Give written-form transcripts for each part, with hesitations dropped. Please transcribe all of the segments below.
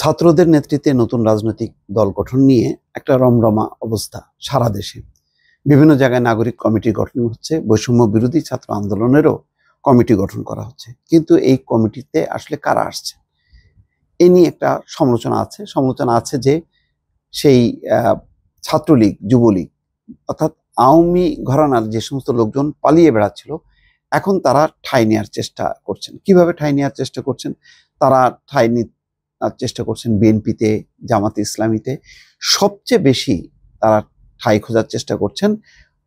ছাত্রদের নেতৃত্বে নতুন রাজনৈতিক দল গঠন নিয়ে একটা রমরমা অবস্থা সারা দেশে। বিভিন্ন জায়গায় নাগরিক কমিটি গঠন হচ্ছে, বৈষম্য বিরোধী ছাত্র আন্দোলনেরও কমিটি গঠন করা হচ্ছে। কিন্তু এই কমিটিতে আসলে কারা আসছে এ নিয়ে একটা সমালোচনা আছে যে সেই ছাত্রলীগ, যুবলীগ অর্থাৎ আওয়ামী ঘরানার যে সমস্ত লোকজন পালিয়ে বেড়াচ্ছিল, এখন তারা ঠাঁই নেওয়ার চেষ্টা করছেন। কিভাবে ঠাঁই নেওয়ার চেষ্টা করছেন? তারা ঠাঁই চেষ্টা করছেন বিএনপিতে, জামাতে ইসলামীতে। সবচেয়ে বেশি তারা ঠাঁই খোঁজার চেষ্টা করছেন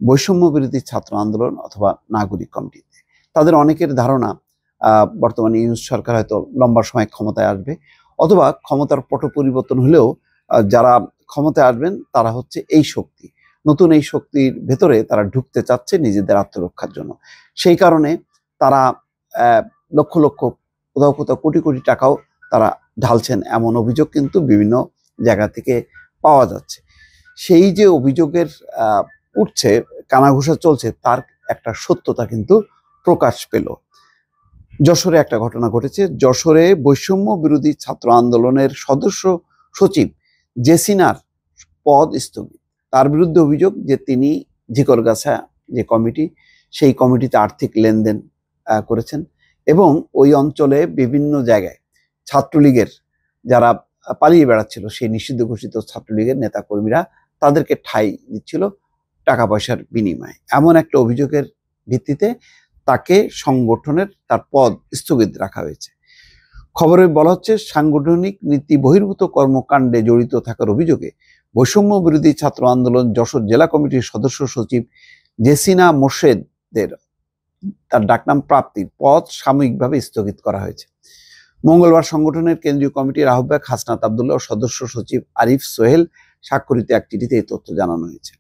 বৈষম্য বিরোধী ছাত্র আন্দোলন অথবা নাগরিক কমিটিতে। তাদের অনেকের ধারণা বর্তমানে ইউনূস সরকার হয়তো লম্বা সময় ক্ষমতায় আসবে, অথবা ক্ষমতার পট পরিবর্তন হলেও যারা ক্ষমতায় আসবেন তারা হচ্ছে এই শক্তি, নতুন এই শক্তির ভেতরে তারা ঢুকতে চাচ্ছে নিজেদের আত্মরক্ষার জন্য। সেই কারণে তারা লক্ষ লক্ষ, কোথাও কোথাও কোটি কোটি টাকাও তারা ঢালছেন, এমন অভিযোগ কিন্তু বিভিন্ন জায়গা থেকে পাওয়া যাচ্ছে। সেই যে অভিযোগের উঠছে, কানাঘুষা চলছে, তার একটা সত্যতা কিন্তু প্রকাশ পেল। যশোরে একটা ঘটনা ঘটেছে। যশোরে বৈষম্য বিরোধী ছাত্র আন্দোলনের সদস্য সচিব জেসিনার পদ স্থগিত। তার বিরুদ্ধে অভিযোগ যে তিনি ঝিকরগাছা যে কমিটি, সেই কমিটিতে আর্থিক লেনদেন করেছেন এবং ওই অঞ্চলে বিভিন্ন জায়গায় ছাত্রলীগের যারা পালিয়ে বেড়াচ্ছিল, সেই নিষিদ্ধ ঘোষিত ছাত্রলীগের নেতা কর্মীরা তাদেরকে ঠাঁই দিচ্ছিল টাকা পয়সার বিনিময়ে। এমন একটা অভিযোগের ভিত্তিতে তাকে সংগঠনের তার পদ স্থগিত রাখা হয়েছে। খবরে বলা হচ্ছে, সাংগঠনিক নীতি বহির্ভূত কর্মকাণ্ডে জড়িত থাকার অভিযোগে বৈষম্য বিরোধী ছাত্র আন্দোলন যশোর জেলা কমিটির সদস্য সচিব জেসিনা মোর্শেদের, তার ডাকনাম প্রাপ্তির পদ সাময়িকভাবে স্থগিত করা হয়েছে। মঙ্গলবার সংগঠনের কেন্দ্রীয় কমিটির আহ্বায়ক হাসনাত আবদুল্লাহ ও সদস্য সচিব আরিফ সোহেল স্বাক্ষরিত এক চিঠিতে এই তথ্য জানানো হয়েছে।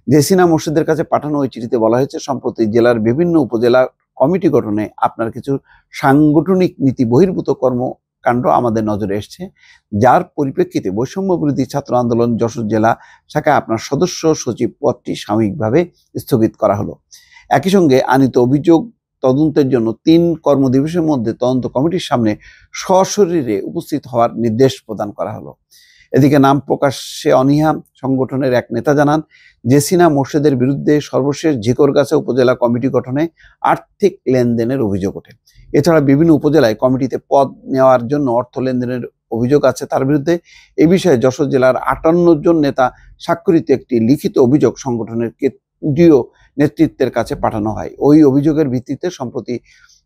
জেসিনা মোর্শেদের কাছে পাঠানো ওই চিঠিতে বলা হয়েছে, সম্প্রতি জেলার বিভিন্ন উপজেলা কমিটি গঠনে আপনার কিছু সাংগঠনিক নীতি বহির্ভূত কর্মকাণ্ড আমাদের নজরে এসছে, যার পরিপ্রেক্ষিতে বৈষম্য বিরোধী ছাত্র আন্দোলন যশোর জেলা শাখায় আপনার সদস্য সচিব পদটি সাময়িকভাবে স্থগিত করা হলো। একই সঙ্গে আনিত অভিযোগ তদন্তের জন্য 3 কর্মদিবসের মধ্যে তদন্ত কমিটির সামনে সশরীরে উপস্থিত হওয়ার নির্দেশ প্রদান করা হলো। এদিকে নাম প্রকাশ্যে অনীহা সংগঠনের এক নেতা জানান, জেসিনা মোর্শেদের বিরুদ্ধে সর্বশেষ ঝিকরগাছা উপজেলা কমিটি গঠনে আর্থিক লেনদেনের অভিযোগ ওঠে। এছাড়া বিভিন্ন উপজেলায় কমিটিতে পদ নেওয়ার জন্য অর্থ লেনদেনের অভিযোগ আছে তার বিরুদ্ধে। এ বিষয়ে যশোর জেলার 58 জন নেতা স্বাক্ষরিত একটি লিখিত অভিযোগ সংগঠনের কেন্দ্রীয় নেতৃত্বের কাছে পাঠানো হয়। ওই অভিযোগের ভিত্তিতে সম্প্রতি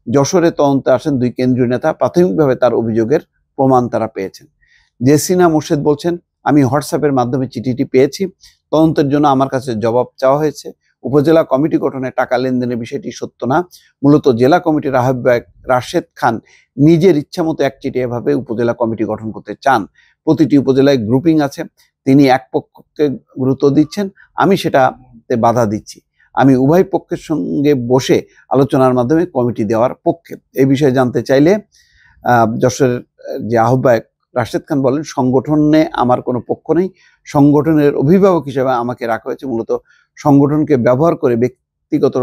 যশোরে তদন্তে আসেন 2 কেন্দ্রীয় নেতা। প্রাথমিকভাবে তার অভিযোগের প্রমাণ তারা পেয়েছেন। জেসিনা মোর্শেদ বলছেন, আমি হোয়াটসঅ্যাপের মাধ্যমে চিঠিটি পেয়েছি। তদন্তের জন্য আমার কাছে জবাব চাওয়া হয়েছে। উপজেলা কমিটি গঠনে টাকা লেনদেনের বিষয়টি সত্য না। মূলত জেলা কমিটির আহ্বায়ক রাশেদ খান নিজের ইচ্ছামতো এক চিঠি এভাবে উপজেলা কমিটি গঠন করতে চান। প্রতিটি উপজেলায় গ্রুপিং আছে, তিনি এক পক্ষকে গুরুত্ব দিচ্ছেন, আমি সেটাতে বাধা দিচ্ছি। আমি উভয় পক্ষের সঙ্গে বসে আলোচনার মাধ্যমে কমিটি দেওয়ার পক্ষে। এই বিষয়ে জানতে চাইলে যশোরের যে আহ্বায়ক রাশেদ খান বলেন, সংগঠনে আমার কোনো পক্ষ নেই। সংগঠনের অভিভাবক হিসেবে আমাকে রাখা হয়েছে। মূলত সংগঠনকে ব্যবহার করে ব্যক্তিগত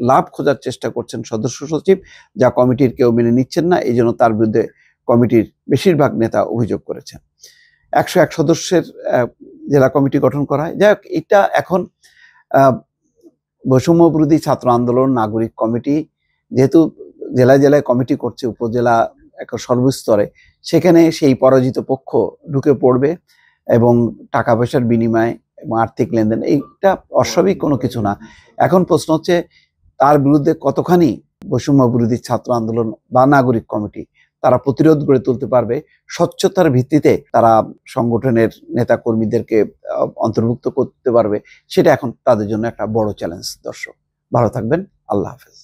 লাভ খোঁজার চেষ্টা করছেন সদস্য সচিব, যা কমিটির কেউ মেনে নিচ্ছেন না। এই জন্য তার বিরুদ্ধে কমিটির বেশিরভাগ নেতা অভিযোগ করেছেন। 101 সদস্যের জেলা কমিটি গঠন করা হয়। যাই হোক, এটা এখন বৈষম্য বিরোধী ছাত্র আন্দোলন নাগরিক কমিটি যেহেতু জেলায় জেলায় কমিটি করছে, উপজেলা একটা সর্বস্তরে, সেখানে সেই পরাজিত পক্ষ ঢুকে পড়বে এবং টাকা পয়সার বিনিময় এবং আর্থিক লেনদেন, এইটা অস্বাভাবিক কোনো কিছু না। এখন প্রশ্ন হচ্ছে, তার বিরুদ্ধে কতখানি বৈষম্য বিরোধী ছাত্র আন্দোলন বা নাগরিক কমিটি তারা প্রতিরোধ গড়ে তুলতে পারবে, স্বচ্ছতার ভিত্তিতে তারা সংগঠনের নেতা কর্মীদেরকে অন্তর্ভুক্ত করতে পারবে, সেটা এখন তাদের জন্য একটা বড় চ্যালেঞ্জ। দর্শক ভালো থাকবেন, আল্লাহ হাফেজ।